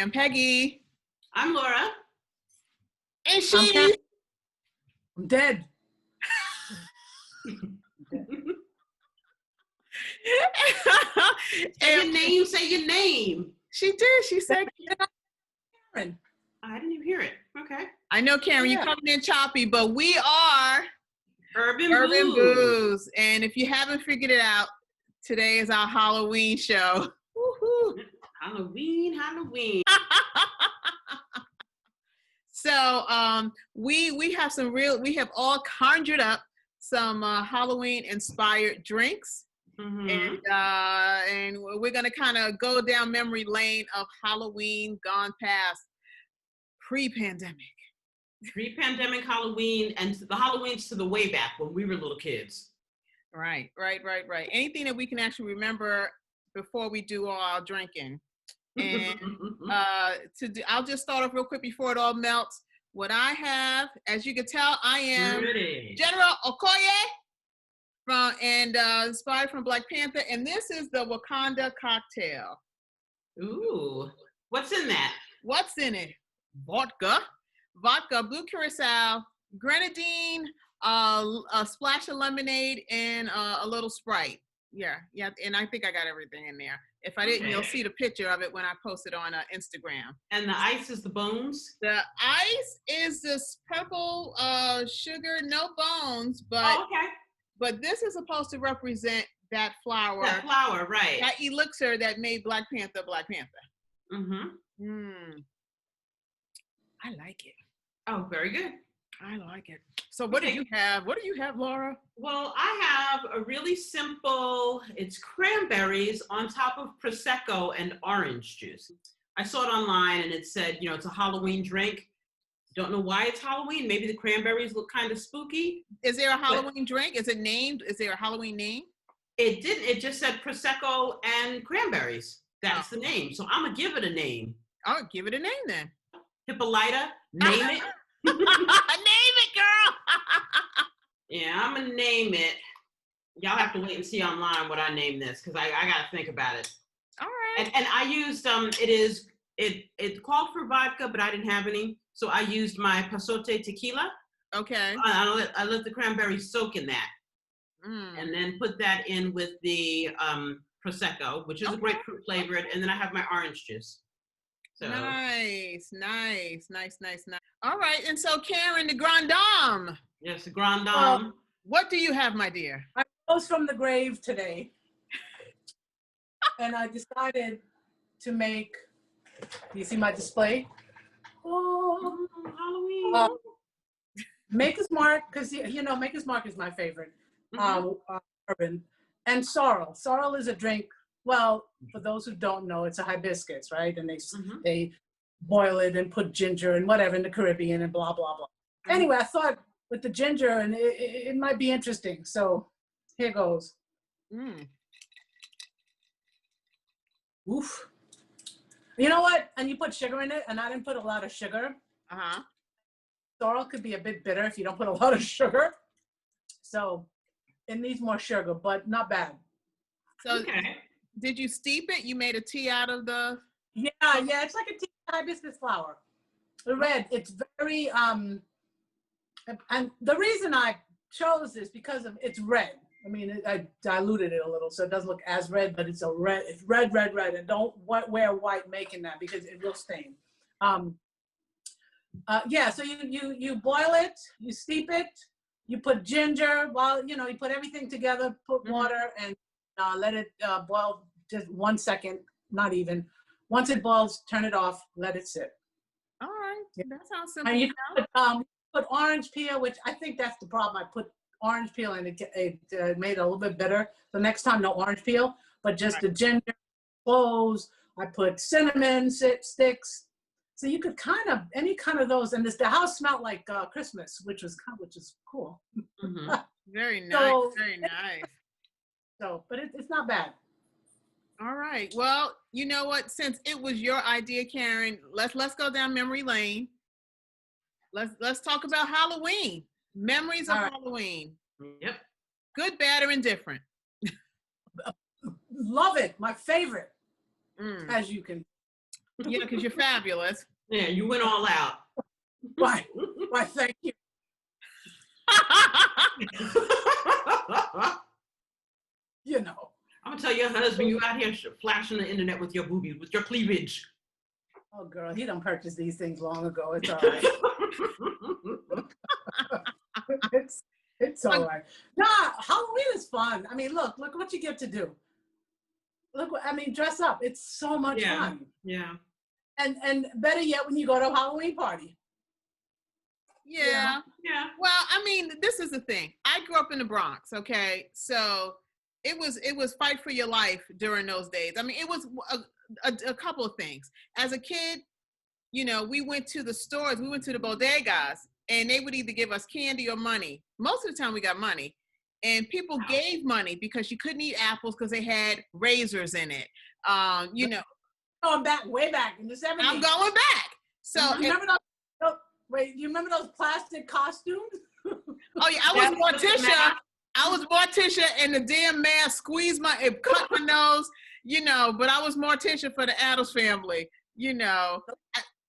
am Peggy. I'm Laura. And she's I'm dead. Say your name. She did. She said Karen. I didn't even hear it. Okay. I know, Karen, you're coming in choppy, but we are Urban Booz. And if you haven't figured it out, today is our Halloween show. Woo-hoo. Halloween. So we have all conjured up some Halloween inspired drinks. Mm-hmm. And we're gonna kind of go down memory lane of Halloween gone past, pre-pandemic Halloween, and the Halloweens to the way back when we were little kids. Right. Anything that we can actually remember before we do all our drinking. And I'll just start off real quick before it all melts. What I have, as you can tell, I am Ready. General Okoye. Inspired from Black Panther, and this is the Wakanda Cocktail. Ooh, what's in that? What's in it? Vodka, blue curacao, grenadine, a splash of lemonade, and a little Sprite. Yeah, and I think I got everything in there. If I didn't, you'll see the picture of it when I post it on Instagram. And the ice is the bones? The ice is this purple sugar, no bones, but. Oh, okay. But this is supposed to represent that flower. That flower, right. That elixir that made Black Panther Black Panther. Mm-hmm. I like it. Oh, very good. I like it. So what do you have? What do you have, Laura? Well, I have a really simple, it's cranberries on top of Prosecco and orange juice. I saw it online and it said, it's a Halloween drink. Don't know why it's Halloween. Maybe the cranberries look kind of spooky. Is there a Halloween drink? Is it named? Is there a Halloween name? It didn't. It just said Prosecco and cranberries. That's the name. So I'm going to give it a name. I'll give it a name then. Hippolyta. Name it. Name it, girl. Yeah, I'm going to name it. Y'all have to wait and see online what I name this because I got to think about it. All right. And I used, it called for vodka, but I didn't have any. So I used my Pasote tequila. Okay. I let the cranberries soak in that. And then put that in with the Prosecco, which is a grapefruit flavored. And then I have my orange juice. So. Nice. All right. And so Karen, the Grand Dame. Yes, the Grand Dame. What do you have, my dear? I rose from the grave today. And I decided to make, you see my display? Oh, Halloween. Maker's Mark, because Maker's Mark is my favorite. Urban. And sorrel. Sorrel is a drink. Well, for those who don't know, it's a hibiscus, right? And they boil it and put ginger and whatever in the Caribbean and blah, blah, blah. Anyway, I thought with the ginger and it might be interesting. So here goes. Oof. You know what? And you put sugar in it, and I didn't put a lot of sugar. Sorrel could be a bit bitter if you don't put a lot of sugar. So it needs more sugar, but not bad. So did you steep it? You made a tea out of the... Yeah, it's like a tea hibiscus flower. The red, it's very, and the reason I chose this because of it's red. I mean, I diluted it a little, so it doesn't look as red, but it's red. It's red, and don't wear white making that because it will stain. So you boil it, you steep it, you put ginger. You put everything together. Put water and let it boil just 1 second, not even. Once it boils, turn it off, let it sit. All right, that sounds simple. And you put orange peel, which I think that's the problem. I put orange peel and it made it a little bit bitter. So next time, no orange peel, but just the ginger, cloves. I put cinnamon sticks. So you could any kind of those. And the house smelled like Christmas, which is cool. Very nice, very nice. So, but it's not bad. All right. Well, you know what? Since it was your idea, Karen, let's go down memory lane. Let's talk about Halloween. Memories of Halloween. Yep. Good, bad, or indifferent. Love it. My favorite. As you can. Yeah, because you're fabulous. Yeah, you went all out. Why? Why? Thank you. You know. I'm gonna tell your husband you out here flashing the internet with your boobies, with your cleavage. Oh, girl, he done purchased these things long ago. It's all right. it's all right. Nah, Halloween is fun. I mean, look what you get to do. Dress up. It's so much fun. Yeah. And better yet, when you go to a Halloween party. Yeah. Yeah. Well, I mean, this is the thing. I grew up in the Bronx, okay? So it was fight for your life during those days. I mean, it was a couple of things. As a kid, we went to the stores, we went to the bodegas, and they would either give us candy or money. Most of the time we got money. And people gave money because you couldn't eat apples because they had razors in it. Going back, way back in the 70s. I'm going back. So remember those? Wait, you remember those plastic costumes? Oh yeah, I was Morticia. I was Morticia, and the damn mask squeezed it cut my nose. But I was Morticia for the Addams Family.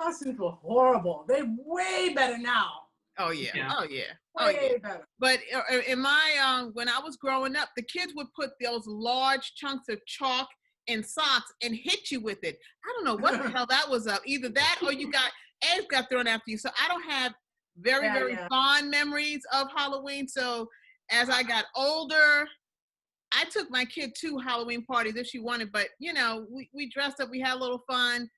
Costumes were horrible. They're way better now. Oh yeah. Oh yeah. Way better. But in my when I was growing up, the kids would put those large chunks of chalk in socks and hit you with it. I don't know what the hell that was up. Either that or eggs got thrown after you. So I don't have very fond memories of Halloween. So as I got older, I took my kid to Halloween parties if she wanted, but we dressed up, we had a little fun,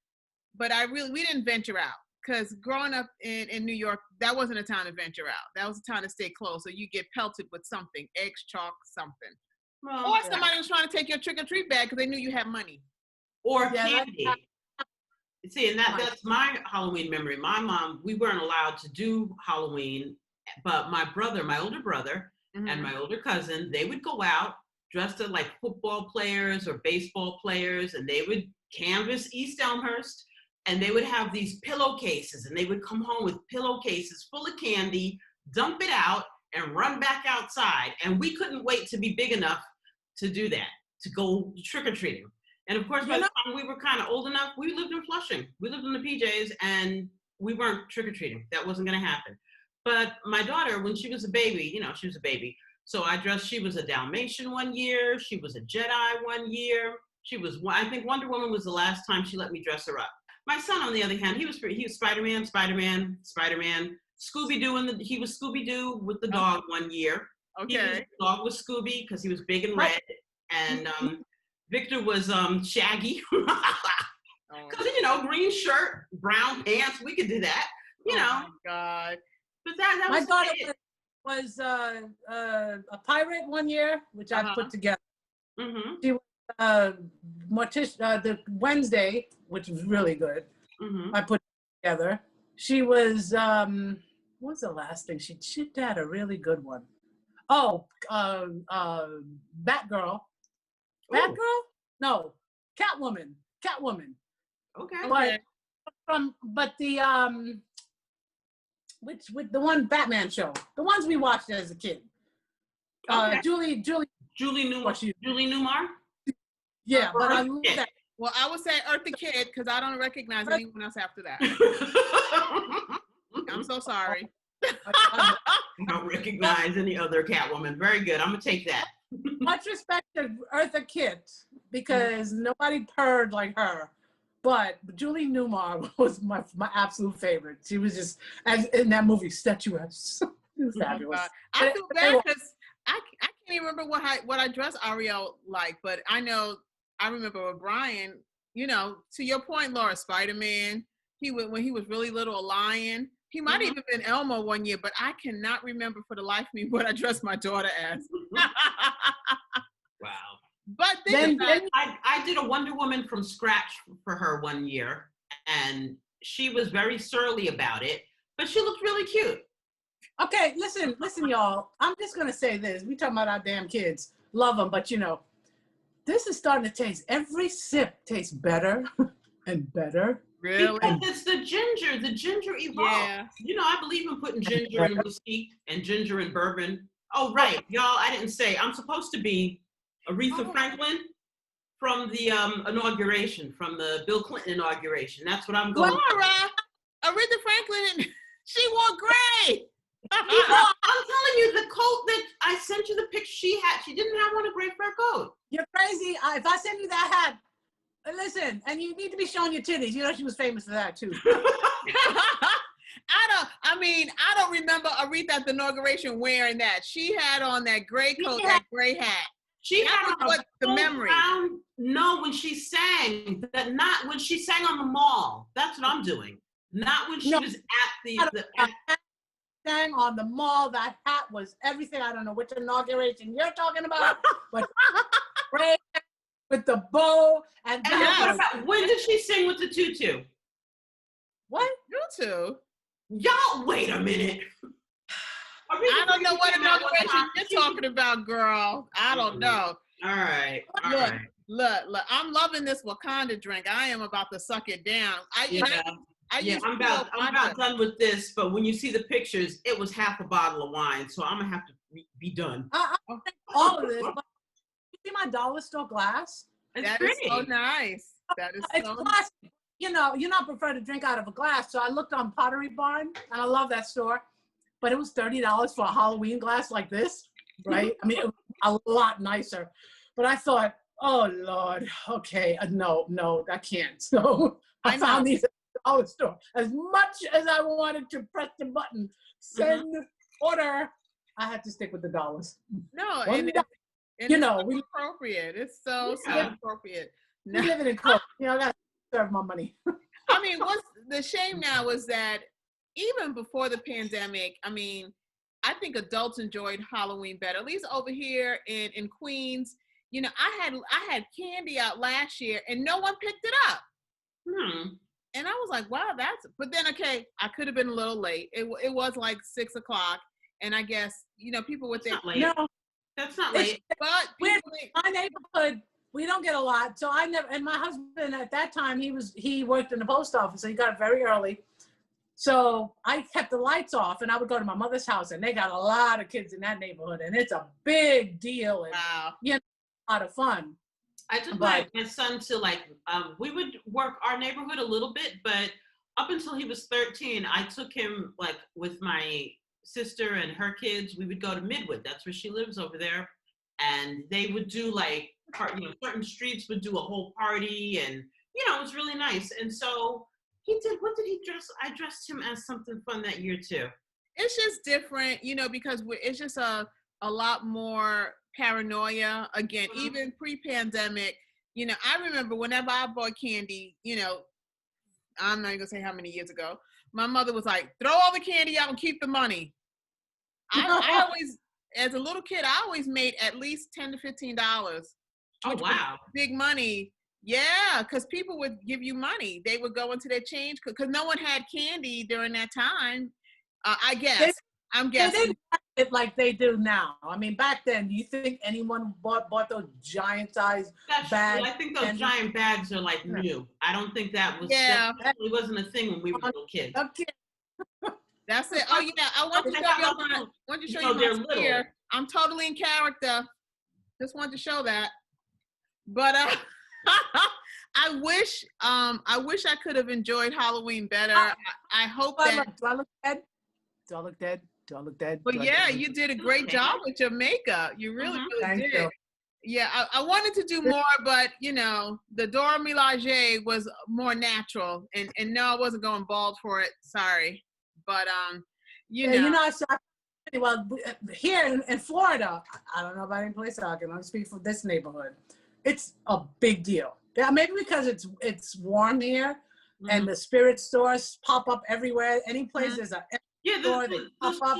but we didn't venture out. Because growing up in New York, that wasn't a time to venture out. That was a time to stay close. So you get pelted with something, eggs, chalk, something. Well, or somebody was trying to take your trick-or-treat bag because they knew you had money. Or candy. See, and that's my Halloween memory. My mom, we weren't allowed to do Halloween, but my older brother, and my older cousin, they would go out dressed up like football players or baseball players, and they would canvass East Elmhurst. And they would have these pillowcases, and they would come home with pillowcases full of candy, dump it out, and run back outside. And we couldn't wait to be big enough to do that, to go trick-or-treating. And of course, by the time we were kind of old enough, we lived in Flushing. We lived in the PJs, and we weren't trick-or-treating. That wasn't going to happen. But my daughter, when she was a baby, she was a baby. So she was a Dalmatian one year. She was a Jedi one year. I think Wonder Woman was the last time she let me dress her up. My son, on the other hand, he was Spider-Man, Scooby-Doo, he was Scooby-Doo with the dog one year. Okay. The dog was Scooby because he was big and red, and Victor was Shaggy. Because green shirt, brown pants, we could do that. Oh my God! But that my was daughter was a pirate one year, which I put together. Mm-hmm. She was Morticia, the Wednesday, which was really good. Mm-hmm. I put together. She was what's the last thing she had a really good one. Oh, Batgirl. Batgirl? No, Catwoman. Okay. But the with the one Batman show, the ones we watched as a kid. Julie Newmar. Yeah, but I love that. Well, I would say Eartha Kitt because I don't recognize anyone else after that. I'm so sorry. I don't recognize any other Catwoman. Very good. I'm gonna take that. Much respect to Eartha Kitt because nobody purred like her. But Julie Newmar was my absolute favorite. She was just, as in that movie, statuesque. It was fabulous. I feel bad because I can't even remember what I dressed Ariel like, but I remember with Brian, to your point, Laura, Spider-Man, when he was really little, a lion. He might have even been Elmo one year, but I cannot remember for the life of me what I dressed my daughter as. Wow. But I did a Wonder Woman from scratch for her one year, and she was very surly about it, but she looked really cute. Okay, listen, y'all. I'm just gonna say this. We talking about our damn kids. Love them, but this is starting to taste. Every sip tastes better and better. Really? Because it's the ginger. The ginger evolves. Yeah. I believe in putting ginger in whiskey and ginger in bourbon. Oh, right. Y'all, I didn't say. I'm supposed to be Aretha Franklin from the inauguration, from the Bill Clinton inauguration. That's what I'm going. Laura, Aretha Franklin, she wore gray. I'm telling you, the coat that I sent you the picture she didn't have on a gray fur coat. You're crazy. If I send you that hat, listen, and you need to be showing your titties. You know she was famous for that too. I don't remember Aretha at the inauguration wearing that. She had on that gray coat, that gray hat. She that had was the memory. No, when she sang, not when she sang on the mall. That's what I'm doing. Not when she was at sang on the mall. That hat was everything. I don't know which inauguration you're talking about, but gray with the bow and when did she sing with the tutu? What? Tutu? Y'all, wait a minute. I don't know what inauguration you're talking about, girl. I don't know. All right. Look, I'm loving this Wakanda drink. I am about to suck it down. I'm about done with this, but when you see the pictures, it was half a bottle of wine, so I'm gonna have to be done. All of this. But you see my dollar store glass? That is so nice. That is it's classic. You know, you're not prefer to drink out of a glass, so I looked on Pottery Barn, and I love that store. But it was $30 for a Halloween glass like this, right? I mean, it was a lot nicer. But I thought, oh Lord, okay, no, I can't. So I found these at the dollar store. As much as I wanted to press the button, send order, I had to stick with the dollars. No, you know, it's so appropriate. It's so appropriate. We live in Coke. You know, I gotta serve my money. I mean, what's the shame now is that even before the pandemic, I mean, I think adults enjoyed Halloween better. At least over here in Queens, you know, I had candy out last year and no one picked it up. And I was like, wow, but then, okay, I could have been a little late. It was like 6 o'clock. And I guess, you know, people with their... No, that's not late. But my neighborhood, we don't get a lot. So I never, and my husband at that time, he worked in the post office, so he got up very early. So I kept the lights off and I would go to my mother's house and they got a lot of kids in that neighborhood and it's a big deal. And, you know, a lot of fun. I took my son to we would work our neighborhood a little bit, but up until he was 13, I took him with my sister and her kids. We would go to Midwood. That's where she lives over there. And they would do certain streets would do a whole party and, you know, it was really nice. And so what did he dress? I dressed him as something fun that year too. It's just different, you know, because it's just a lot more paranoia. Again, even pre-pandemic, you know, I remember whenever I bought candy, you know, I'm not even gonna say how many years ago, my mother was like, throw all the candy out and keep the money. I always, as a little kid, I always made at least $10 to $15. Oh, wow. Big money. Yeah, because people would give you money. They would go into their change because no one had candy during that time. I guess. I'm guessing. They didn't have it like they do now. I mean, back then, do you think anyone bought those giant size bags? I think those giant bags are new. I don't think that was. Yeah, that really wasn't a thing when we were little kids. Okay. That's it. Oh yeah, I want to show you my here. I'm totally in character. Just wanted to show that. But I wish I could have enjoyed Halloween better. I hope that. Do I look dead? Do I look dead? Do I look dead? But yeah, you did a great job with your makeup. You really did. You. Yeah, I wanted to do more, but you know, the Dora Milaje was more natural, and no, I wasn't going bald for it. Sorry, but well, here in Florida, I don't know about any place I can only speak for this neighborhood. It's a big deal. Yeah, maybe because it's warm here, and the spirit stores pop up everywhere. Any place there's a store, they pop up.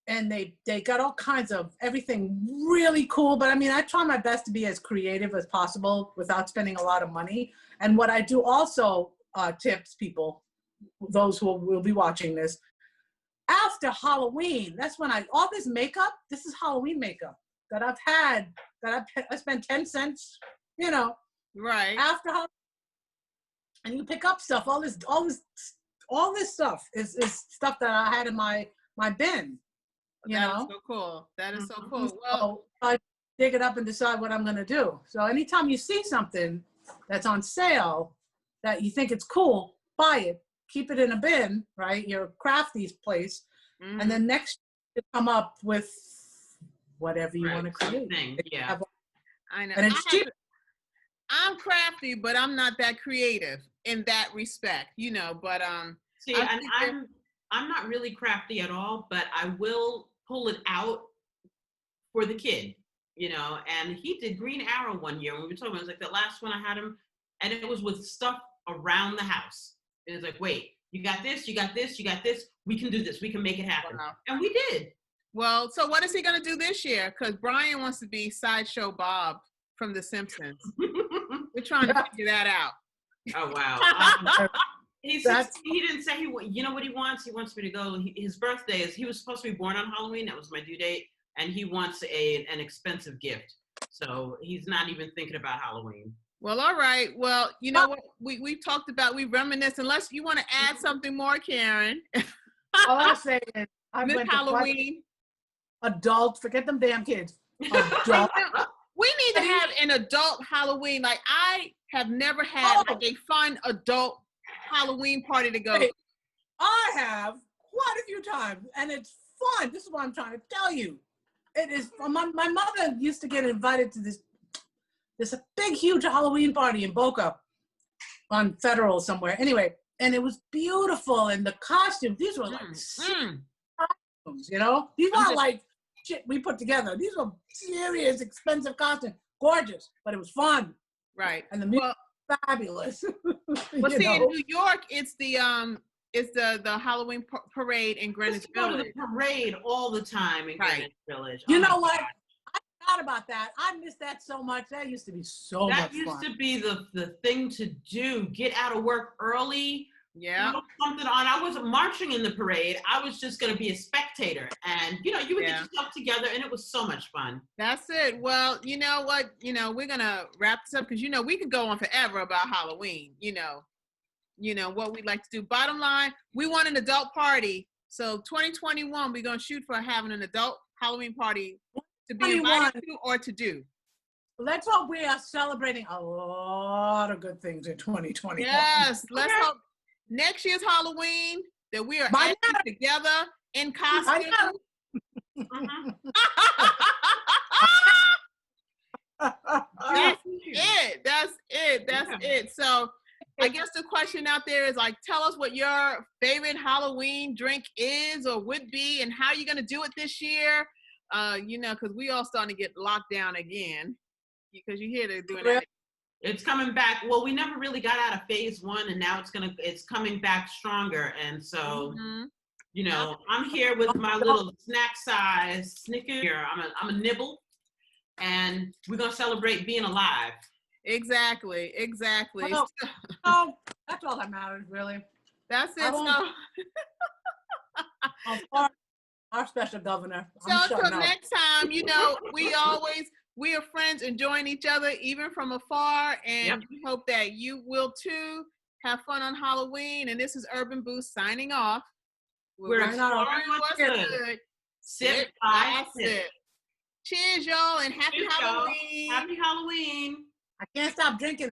And they got all kinds of everything really cool. But I mean, I try my best to be as creative as possible without spending a lot of money. And what I do also tips people, those who will be watching this, after Halloween, that's when all this makeup, this is Halloween makeup that I've had, I spent 10 cents, you know. Right. After Halloween. And you pick up stuff, all this stuff is stuff that I had in my bin. You know? That is so cool. That is so cool. Well, dig it up and decide what I'm going to do. So anytime you see something that's on sale that you think it's cool, buy it, keep it in a bin, right? Your crafties place. Mhm. And then next you come up with whatever you want to create. Something, yeah. I know. And it's cheap. I'm crafty, but I'm not that creative in that respect, you know. But See, I and think I'm not really crafty at all, but I will pull it out for the kid, you know. And he did Green Arrow one year when we were talking. It was like the last one I had him, and it was with stuff around the house. And it's like, wait, you got this, you got this, you got this. We can do this. We can make it happen, Wow. and we did. Well, so what is he gonna do this year? Because Brian wants to be Sideshow Bob from The Simpsons. We're trying to figure that out. Oh wow. He didn't say you know what he wants? He wants me to go. His birthday is, he was supposed to be born on Halloween. That was my due date. And he wants an expensive gift. So he's not even thinking about Halloween. Well, all right. Well, you know what? We talked about, we reminisce. Unless you want to add something more, Karen. All I say is, I Miss went to Halloween. adult, forget them damn kids. Adult. We need to have an adult Halloween. Like, I have never had like a fun adult Halloween party to go. Hey, I have quite a few times, and it's fun. This is what I'm trying to tell you. It is. My mother used to get invited to this big, huge Halloween party in Boca on Federal somewhere. Anyway, and it was beautiful, and the costumes, these were like costumes, you know? These weren't like shit we put together. These were serious, expensive costumes. Gorgeous, but it was fun. Right. And the music was fabulous. Well, see, in New York, it's the Halloween parade in Greenwich Go to Village. the parade all the time in Greenwich Village. You know what? I forgot about that. I missed that so much. That used to be so much fun. That used to be the thing to do. Get out of work early. Yeah. Put something on. I wasn't marching in the parade. I was just going to be a spectator. And, you know, you would get yourself together, and it was so much fun. That's it. Well, you know what? You know, we're going to wrap this up because, you know, we could go on forever about Halloween, you know, what we'd like to do. Bottom line, we want an adult party. So 2021, we're going to shoot for having an adult Halloween party to be invited to or to do. Let's hope we are celebrating a lot of good things in 2021. Yes, let's hope next year's Halloween that we are actually together in costume. That's it. So I guess the question out there is like, tell us what your favorite Halloween drink is or would be and how you're going to do it this year. You know, because we all starting to get locked down again because you hear they're doing that. It's coming back. Well, we never really got out of phase one, and now it's coming back stronger. And so, you know, I'm here with my little snack size Snicker. I'm a nibble, and we're gonna celebrate being alive. Exactly. Oh, that's all that matters, really. That's it. So our special governor. So next time, you know, we are friends enjoying each other even from afar, and we hope that you will too. Have fun on Halloween, and this is Urban Boost signing off. We're exploring what's good. Sip by sip. Cheers, y'all, and happy Halloween. Happy Halloween. I can't stop drinking.